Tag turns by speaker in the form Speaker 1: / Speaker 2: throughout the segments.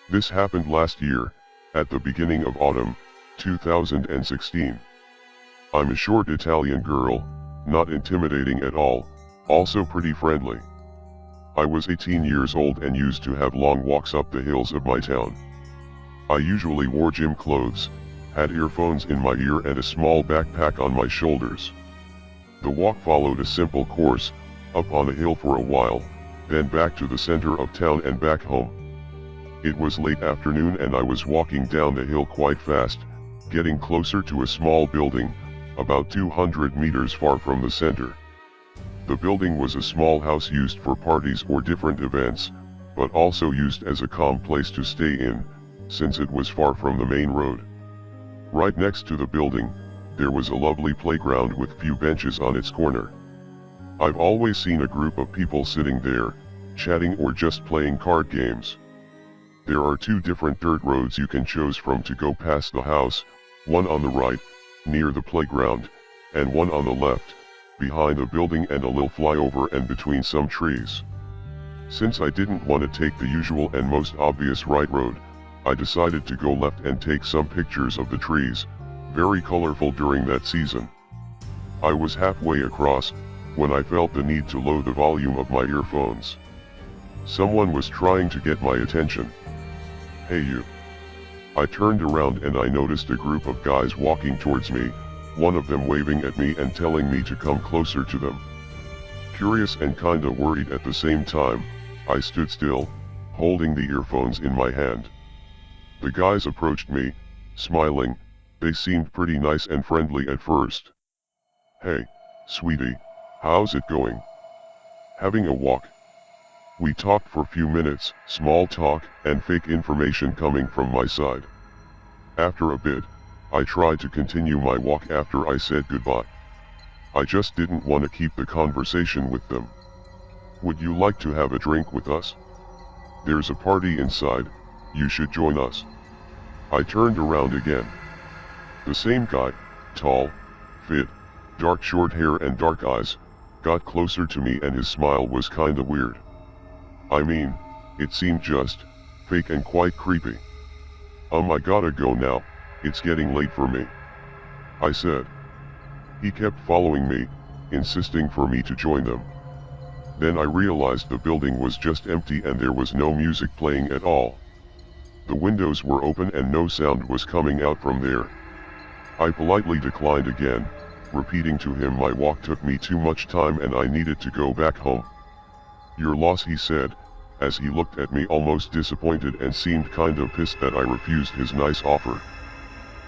Speaker 1: This happened last year, at the beginning of autumn, 2016. I'm a short Italian girl, not intimidating at all, also pretty friendly. I was 18 years old and used to have long walks up the hills of my town. I usually wore gym clothes, had earphones in my ear and a small backpack on my shoulders. The walk followed a simple course, up on a hill for a while, then back to the center of town and back home. It was late afternoon and I was walking down the hill quite fast, getting closer to a small building, about 200 meters far from the center. The building was a small house used for parties or different events, but also used as a calm place to stay in, since it was far from the main road. Right next to the building, there was a lovely playground with few benches on its corner. I've always seen a group of people sitting there, chatting or just playing card games. There are two different dirt roads you can choose from to go past the house, one on the right, near the playground, and one on the left, behind the building and a little flyover and between some trees. Since I didn't want to take the usual and most obvious right road, I decided to go left and take some pictures of the trees, very colorful during that season. I was halfway across, when I felt the need to lower the volume of my earphones. Someone was trying to get my attention. "Hey you." I turned around and I noticed a group of guys walking towards me, one of them waving at me and telling me to come closer to them. Curious and kinda worried at the same time, I stood still, holding the earphones in my hand. The guys approached me, smiling. They seemed pretty nice and friendly at first. "Hey, sweetie, how's it going? Having a walk?" We talked for a few minutes, small talk and fake information coming from my side. After a bit, I tried to continue my walk after I said goodbye. I just didn't want to keep the conversation with them. "Would you like to have a drink with us? There's a party inside, you should join us." I turned around again. The same guy, tall, fit, dark short hair and dark eyes, got closer to me and his smile was kinda weird. I mean, it seemed just fake and quite creepy. "I gotta go now, it's getting late for me," I said. He kept following me, insisting for me to join them. Then I realized the building was just empty and there was no music playing at all. The windows were open and no sound was coming out from there. I politely declined again, repeating to him my walk took me too much time and I needed to go back home. "Your loss," he said, as he looked at me almost disappointed and seemed kind of pissed that I refused his nice offer.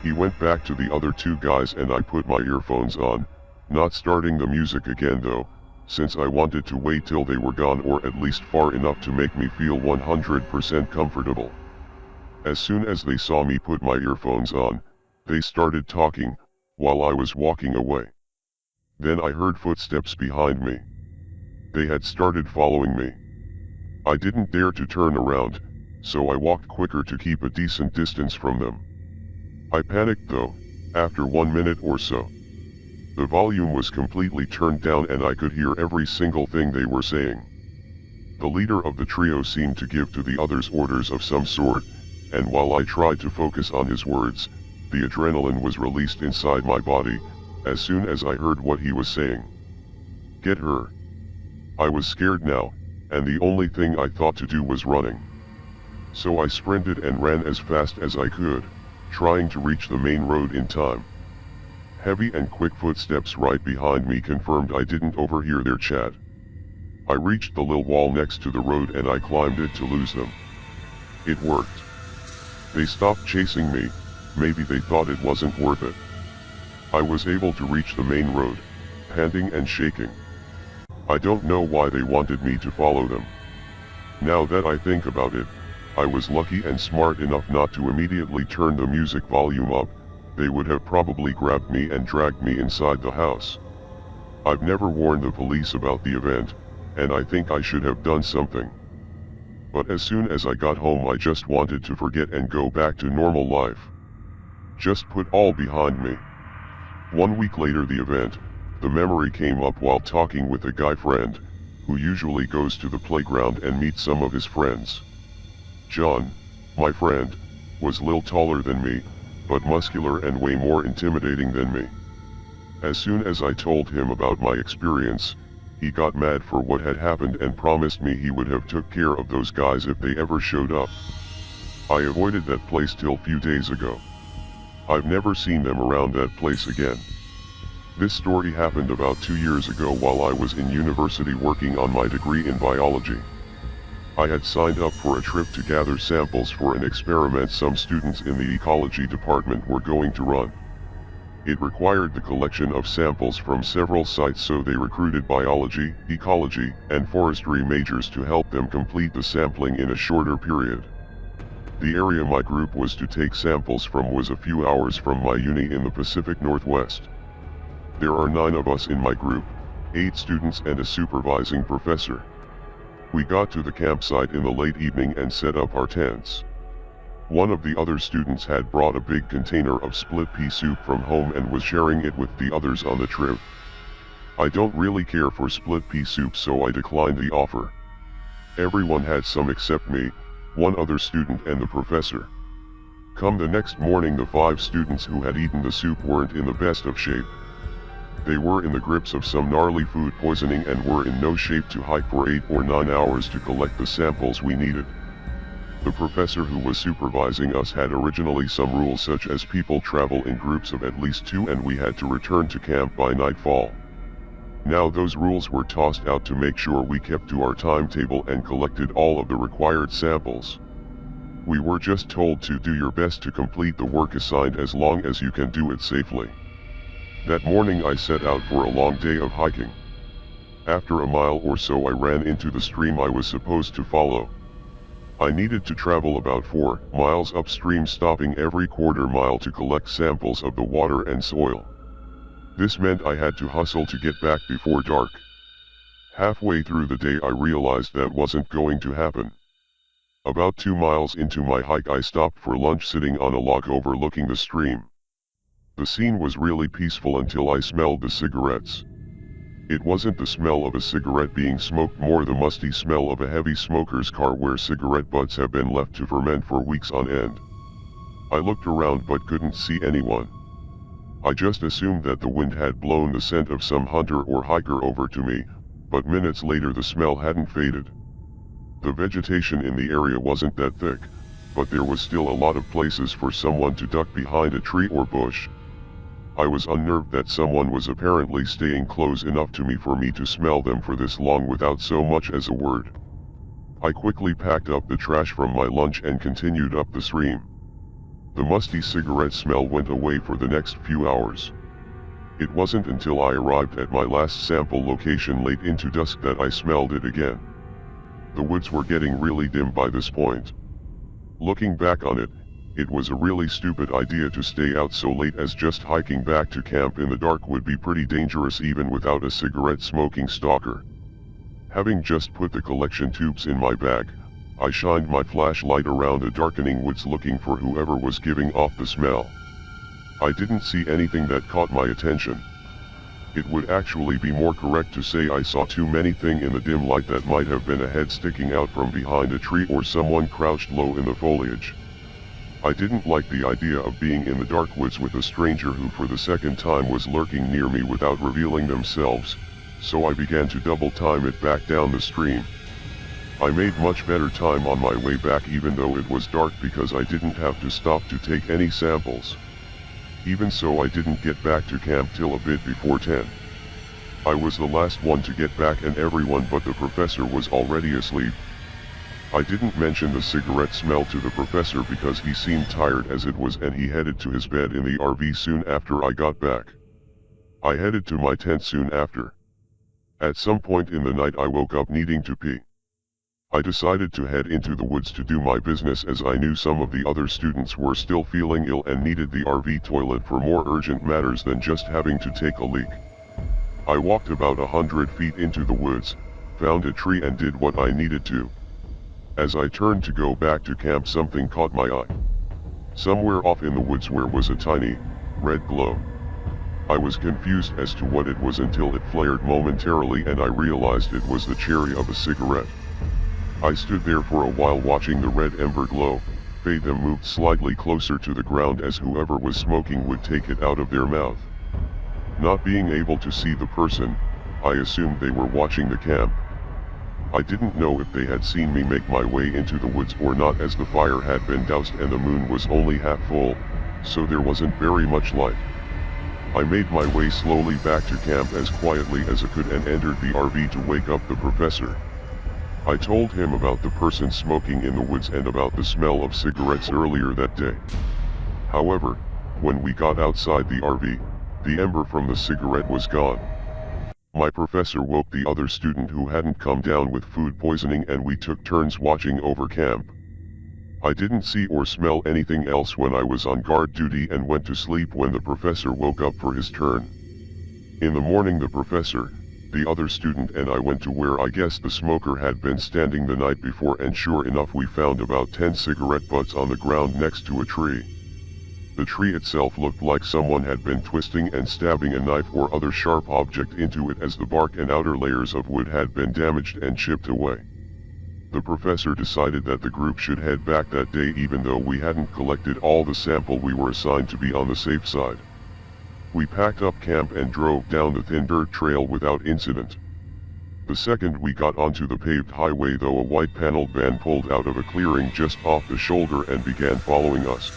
Speaker 1: He went back to the other two guys and I put my earphones on, not starting the music again though, since I wanted to wait till they were gone or at least far enough to make me feel 100% comfortable. As soon as they saw me put my earphones on, they started talking, while I was walking away. Then I heard footsteps behind me. They had started following me. I didn't dare to turn around, so I walked quicker to keep a decent distance from them. I panicked though, after 1 minute or so. The volume was completely turned down and I could hear every single thing they were saying. The leader of the trio seemed to give to the others orders of some sort, and while I tried to focus on his words, the adrenaline was released inside my body, as soon as I heard what he was saying. "Get her." I was scared now, and the only thing I thought to do was running. So I sprinted and ran as fast as I could, trying to reach the main road in time. Heavy and quick footsteps right behind me confirmed I didn't overhear their chat. I reached the little wall next to the road and I climbed it to lose them. It worked. They stopped chasing me, maybe they thought it wasn't worth it. I was able to reach the main road, panting and shaking. I don't know why they wanted me to follow them. Now that I think about it, I was lucky and smart enough not to immediately turn the music volume up. They would have probably grabbed me and dragged me inside the house. I've never warned the police about the event, and I think I should have done something. But as soon as I got home I just wanted to forget and go back to normal life. Just put all behind me. 1 week later the event, the memory came up while talking with a guy friend, who usually goes to the playground and meets some of his friends. "John, My friend was little taller than me, but muscular and way more intimidating than me. As soon as I told him about my experience, he got mad for what had happened and promised me he would have took care of those guys if they ever showed up. I avoided that place till few days ago. I've never seen them around that place again. This story happened about 2 years ago while I was in university working on my degree in biology. I had signed up for a trip to gather samples for an experiment some students in the ecology department were going to run. It required the collection of samples from several sites, so they recruited biology, ecology, and forestry majors to help them complete the sampling in a shorter period. The area my group was to take samples from was a few hours from my uni in the Pacific Northwest. There are 9 of us in my group, 8 students and a supervising professor. We got to the campsite in the late evening and set up our tents. One of the other students had brought a big container of split pea soup from home and was sharing it with the others on the trip. I don't really care for split pea soup, so I declined the offer. Everyone had some except me, one other student and the professor. Come the next morning, the 5 students who had eaten the soup weren't in the best of shape. They were in the grips of some gnarly food poisoning and were in no shape to hike for 8 or 9 hours to collect the samples we needed. The professor who was supervising us had originally some rules, such as people travel in groups of at least 2 and we had to return to camp by nightfall. Now those rules were tossed out to make sure we kept to our timetable and collected all of the required samples. We were just told to do your best to complete the work assigned as long as you can do it safely. That morning I set out for a long day of hiking. After a mile or so I ran into the stream I was supposed to follow. I needed to travel about 4 miles upstream, stopping every quarter mile to collect samples of the water and soil. This meant I had to hustle to get back before dark. Halfway through the day I realized that wasn't going to happen. About 2 miles into my hike I stopped for lunch sitting on a log overlooking the stream. The scene was really peaceful until I smelled the cigarettes. It wasn't the smell of a cigarette being smoked, more the musty smell of a heavy smoker's car where cigarette butts have been left to ferment for weeks on end. I looked around but couldn't see anyone. I just assumed that the wind had blown the scent of some hunter or hiker over to me, but minutes later the smell hadn't faded. The vegetation in the area wasn't that thick, but there was still a lot of places for someone to duck behind a tree or bush. I was unnerved that someone was apparently staying close enough to me for me to smell them for this long without so much as a word. I quickly packed up the trash from my lunch and continued up the stream. The musty cigarette smell went away for the next few hours. It wasn't until I arrived at my last sample location late into dusk that I smelled it again. The woods were getting really dim by this point. Looking back on it, it was a really stupid idea to stay out so late, as just hiking back to camp in the dark would be pretty dangerous even without a cigarette-smoking stalker. Having just put the collection tubes in my bag, I shined my flashlight around the darkening woods looking for whoever was giving off the smell. I didn't see anything that caught my attention. It would actually be more correct to say I saw too many things in the dim light that might have been a head sticking out from behind a tree or someone crouched low in the foliage. I didn't like the idea of being in the dark woods with a stranger who for the second time was lurking near me without revealing themselves, so I began to double time it back down the stream. I made much better time on my way back even though it was dark because I didn't have to stop to take any samples. Even so, I didn't get back to camp till a bit before 10. I was the last one to get back and everyone but the professor was already asleep. I didn't mention the cigarette smell to the professor because he seemed tired as it was and he headed to his bed in the RV soon after I got back. I headed to my tent soon after. At some point in the night I woke up needing to pee. I decided to head into the woods to do my business as I knew some of the other students were still feeling ill and needed the RV toilet for more urgent matters than just having to take a leak. I walked about 100 feet into the woods, found a tree and did what I needed to. As I turned to go back to camp, something caught my eye. Somewhere off in the woods there was a tiny, red glow. I was confused as to what it was until it flared momentarily and I realized it was the cherry of a cigarette. I stood there for a while watching the red ember glow. fade them moved slightly closer to the ground as whoever was smoking would take it out of their mouth. Not being able to see the person, I assumed they were watching the camp. I didn't know if they had seen me make my way into the woods or not, as the fire had been doused and the moon was only half full, so there wasn't very much light. I made my way slowly back to camp as quietly as I could and entered the RV to wake up the professor. I told him about the person smoking in the woods and about the smell of cigarettes earlier that day. However, when we got outside the RV, the ember from the cigarette was gone. My professor woke the other student who hadn't come down with food poisoning, and we took turns watching over camp. I didn't see or smell anything else when I was on guard duty and went to sleep when the professor woke up for his turn. In the morning, the professor, the other student, and I went to where I guessed the smoker had been standing the night before, and sure enough we found about 10 cigarette butts on the ground next to a tree. The tree itself looked like someone had been twisting and stabbing a knife or other sharp object into it, as the bark and outer layers of wood had been damaged and chipped away. The professor decided that the group should head back that day, even though we hadn't collected all the sample we were assigned to be on the safe side. We packed up camp and drove down the thin dirt trail without incident. The second we got onto the paved highway, though, a white paneled van pulled out of a clearing just off the shoulder and began following us.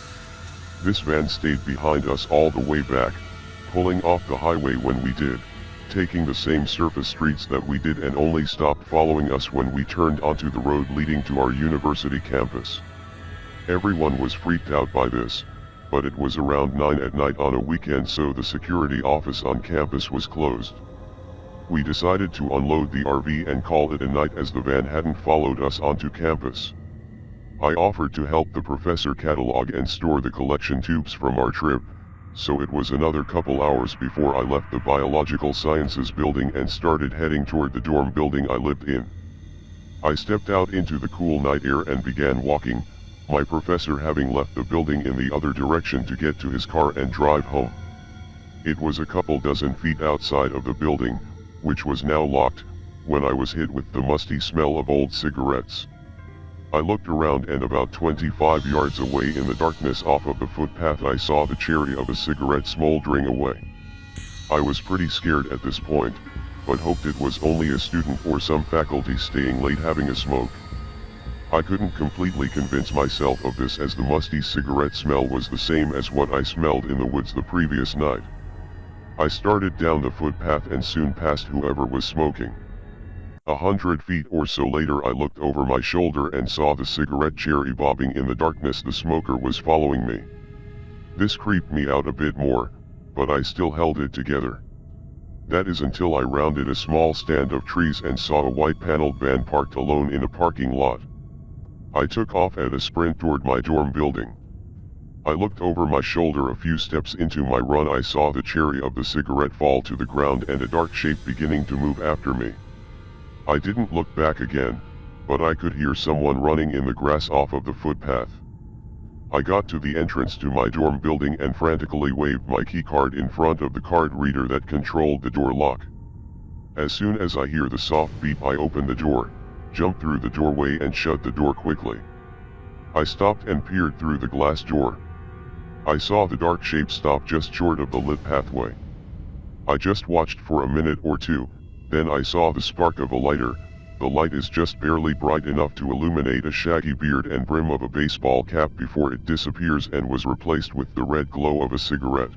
Speaker 1: This van stayed behind us all the way back, pulling off the highway when we did, taking the same surface streets that we did, and only stopped following us when we turned onto the road leading to our university campus. Everyone was freaked out by this, but it was around 9 at night on a weekend, so the security office on campus was closed. We decided to unload the RV and call it a night, as the van hadn't followed us onto campus. I offered to help the professor catalog and store the collection tubes from our trip, so it was another couple hours before I left the biological sciences building and started heading toward the dorm building I lived in. I stepped out into the cool night air and began walking, my professor having left the building in the other direction to get to his car and drive home. It was a couple dozen feet outside of the building, which was now locked, when I was hit with the musty smell of old cigarettes. I looked around, and about 25 yards away in the darkness off of the footpath I saw the cherry of a cigarette smoldering away. I was pretty scared at this point, but hoped it was only a student or some faculty staying late having a smoke. I couldn't completely convince myself of this, as the musty cigarette smell was the same as what I smelled in the woods the previous night. I started down the footpath and soon passed whoever was smoking. 100 feet or so later, I looked over my shoulder and saw the cigarette cherry bobbing in the darkness. The smoker was following me. This creeped me out a bit more, but I still held it together. That is until I rounded a small stand of trees and saw a white paneled van parked alone in a parking lot. I took off at a sprint toward my dorm building. I looked over my shoulder. A few steps into my run, I saw the cherry of the cigarette fall to the ground and a dark shape beginning to move after me. I didn't look back again, but I could hear someone running in the grass off of the footpath. I got to the entrance to my dorm building and frantically waved my keycard in front of the card reader that controlled the door lock. As soon as I hear the soft beep, I open the door, jump through the doorway and shut the door quickly. I stopped and peered through the glass door. I saw the dark shape stop just short of the lit pathway. I just watched for a minute or two. Then I saw the spark of a lighter. The light is just barely bright enough to illuminate a shaggy beard and brim of a baseball cap before it disappears and was replaced with the red glow of a cigarette.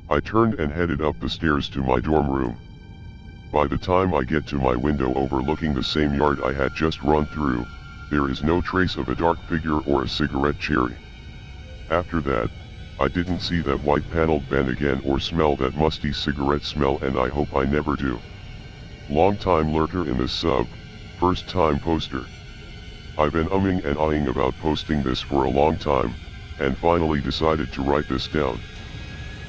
Speaker 1: I turned and headed up the stairs to my dorm room. By the time I get to my window overlooking the same yard I had just run through, there is no trace of a dark figure or a cigarette cherry. After that, I didn't see that white paneled van again or smell that musty cigarette smell, and I hope I never do. Long time lurker in this sub, first time poster. I've been umming and ahhing about posting this for a long time, and finally decided to write this down.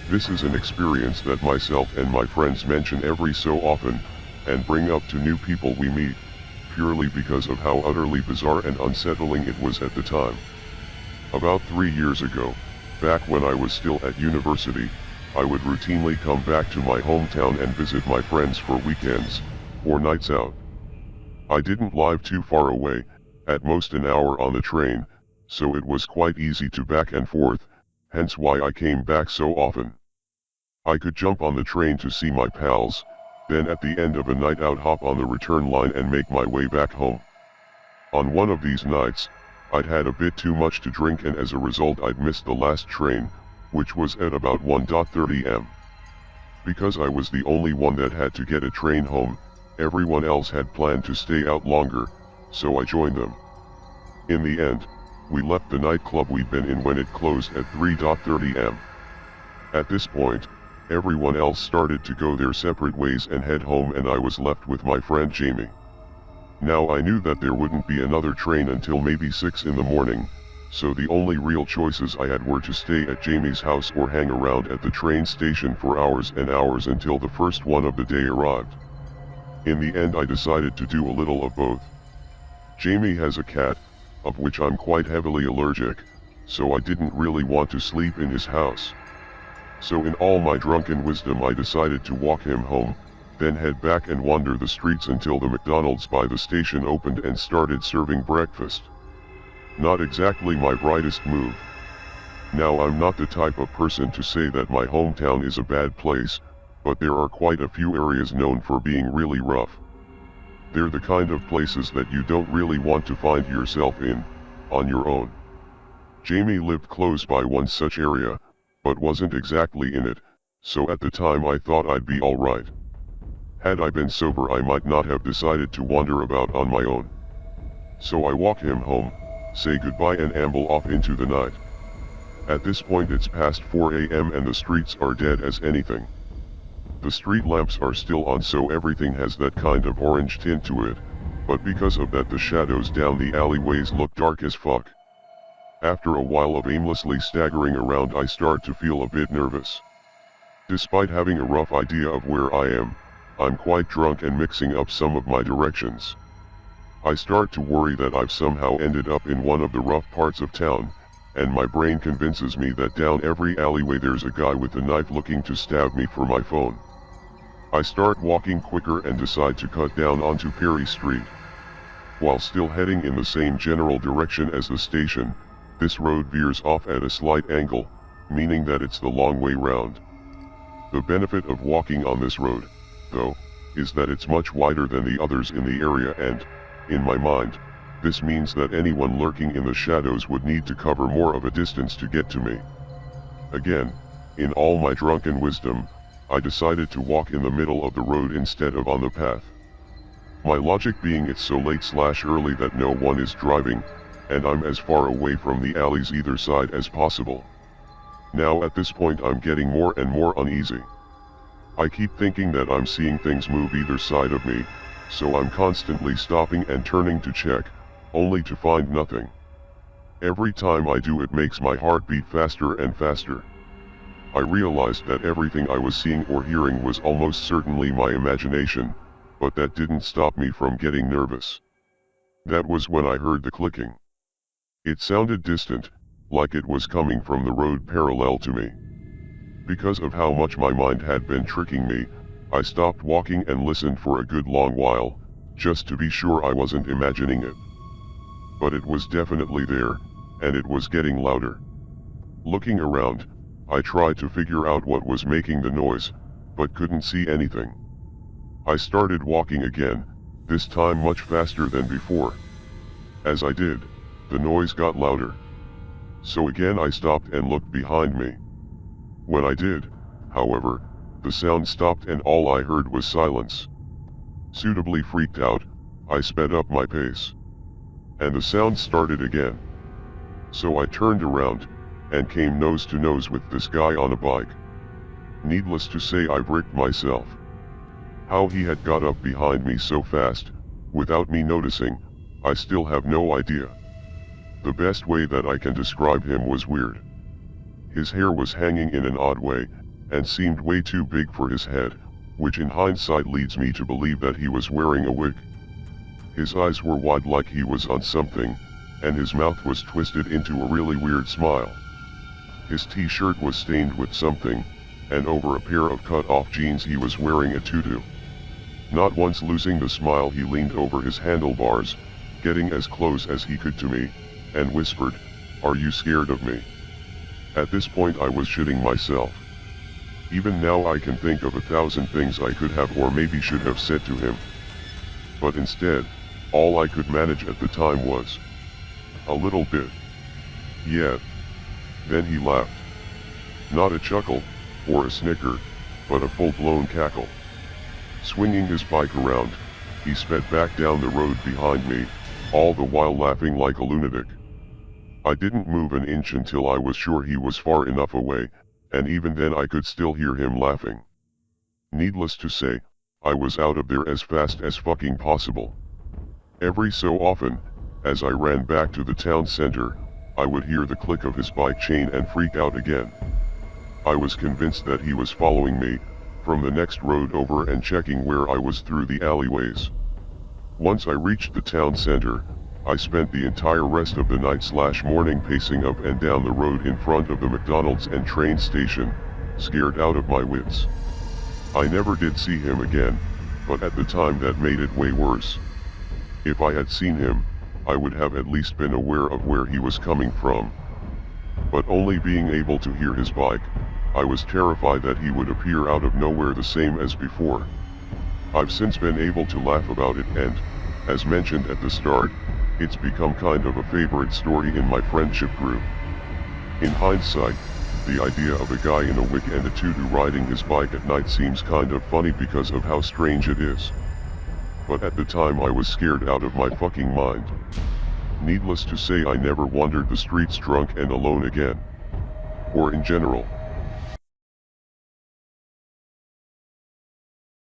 Speaker 1: This is an experience that myself and my friends mention every so often, and bring up to new people we meet, purely because of how utterly bizarre and unsettling it was at the time. About 3 years ago, back when I was still at university, I would routinely come back to my hometown and visit my friends for weekends, or nights out. I didn't live too far away, at most an hour on the train, so it was quite easy to back and forth, hence why I came back so often. I could jump on the train to see my pals, then at the end of a night out hop on the return line and make my way back home. On one of these nights, I'd had a bit too much to drink and as a result I'd missed the last train, which was at about 1:30 am. Because I was the only one that had to get a train home, everyone else had planned to stay out longer, so I joined them. In the end, we left the nightclub we'd been in when it closed at 3:30 am. At this point, everyone else started to go their separate ways and head home and I was left with my friend Jamie. Now I knew that there wouldn't be another train until maybe 6 in the morning, so the only real choices I had were to stay at Jamie's house or hang around at the train station for hours and hours until the first one of the day arrived. In the end I decided to do a little of both. Jamie has a cat, of which I'm quite heavily allergic, so I didn't really want to sleep in his house. So in all my drunken wisdom I decided to walk him home, then head back and wander the streets until the McDonald's by the station opened and started serving breakfast. Not exactly my brightest move. Now I'm not the type of person to say that my hometown is a bad place, but there are quite a few areas known for being really rough. They're the kind of places that you don't really want to find yourself in, on your own. Jamie lived close by one such area, but wasn't exactly in it, so at the time I thought I'd be alright. Had I been sober I might not have decided to wander about on my own. So I walk him home, say goodbye and amble off into the night. At this point it's past 4 am and the streets are dead as anything. The street lamps are still on so everything has that kind of orange tint to it, but because of that the shadows down the alleyways look dark as fuck. After a while of aimlessly staggering around I start to feel a bit nervous. Despite having a rough idea of where I am, I'm quite drunk and mixing up some of my directions. I start to worry that I've somehow ended up in one of the rough parts of town, and my brain convinces me that down every alleyway there's a guy with a knife looking to stab me for my phone. I start walking quicker and decide to cut down onto Perry Street. While still heading in the same general direction as the station, this road veers off at a slight angle, meaning that it's the long way round. The benefit of walking on this road, though, is that it's much wider than the others in the area and, in my mind, this means that anyone lurking in the shadows would need to cover more of a distance to get to me. Again, in all my drunken wisdom, I decided to walk in the middle of the road instead of on the path. My logic being it's so late/early that no one is driving, and I'm as far away from the alleys either side as possible. Now at this point I'm getting more and more uneasy. I keep thinking that I'm seeing things move either side of me, so I'm constantly stopping and turning to check, only to find nothing. Every time I do it makes my heart beat faster and faster. I realized that everything I was seeing or hearing was almost certainly my imagination, but that didn't stop me from getting nervous. That was when I heard the clicking. It sounded distant, like it was coming from the road parallel to me. Because of how much my mind had been tricking me, I stopped walking and listened for a good long while, just to be sure I wasn't imagining it. But it was definitely there, and it was getting louder. Looking around, I tried to figure out what was making the noise, but couldn't see anything. I started walking again, this time much faster than before. As I did, the noise got louder. So again I stopped and looked behind me. When I did, however, the sound stopped and all I heard was silence. Suitably freaked out, I sped up my pace. And the sound started again. So I turned around, and came nose to nose with this guy on a bike. Needless to say I bricked myself. How he had got up behind me so fast, without me noticing, I still have no idea. The best way that I can describe him was weird. His hair was hanging in an odd way, and seemed way too big for his head, which in hindsight leads me to believe that he was wearing a wig. His eyes were wide like he was on something, and his mouth was twisted into a really weird smile. His t-shirt was stained with something, and over a pair of cut-off jeans he was wearing a tutu. Not once losing the smile he leaned over his handlebars, getting as close as he could to me, and whispered, Are you scared of me? At this point I was shitting myself. Even now I can think of 1,000 things I could have or maybe should have said to him. But instead, all I could manage at the time was a little bit. Yeah. Then he laughed. Not a chuckle, or a snicker, but a full-blown cackle. Swinging his bike around, he sped back down the road behind me, all the while laughing like a lunatic. I didn't move an inch until I was sure he was far enough away, and even then I could still hear him laughing. Needless to say, I was out of there as fast as fucking possible. Every so often, as I ran back to the town center, I would hear the click of his bike chain and freak out again. I was convinced that he was following me, from the next road over and checking where I was through the alleyways. Once I reached the town center, I spent the entire rest of the night/morning pacing up and down the road in front of the McDonald's and train station, scared out of my wits. I never did see him again, but at the time that made it way worse. If I had seen him, I would have at least been aware of where he was coming from. But only being able to hear his bike, I was terrified that he would appear out of nowhere the same as before. I've since been able to laugh about it and, as mentioned at the start, it's become kind of a favorite story in my friendship group. In hindsight, the idea of a guy in a wig and a tutu riding his bike at night seems kind of funny because of how strange it is. But at the time I was scared out of my fucking mind. Needless to say I never wandered the streets drunk and alone again. Or in general.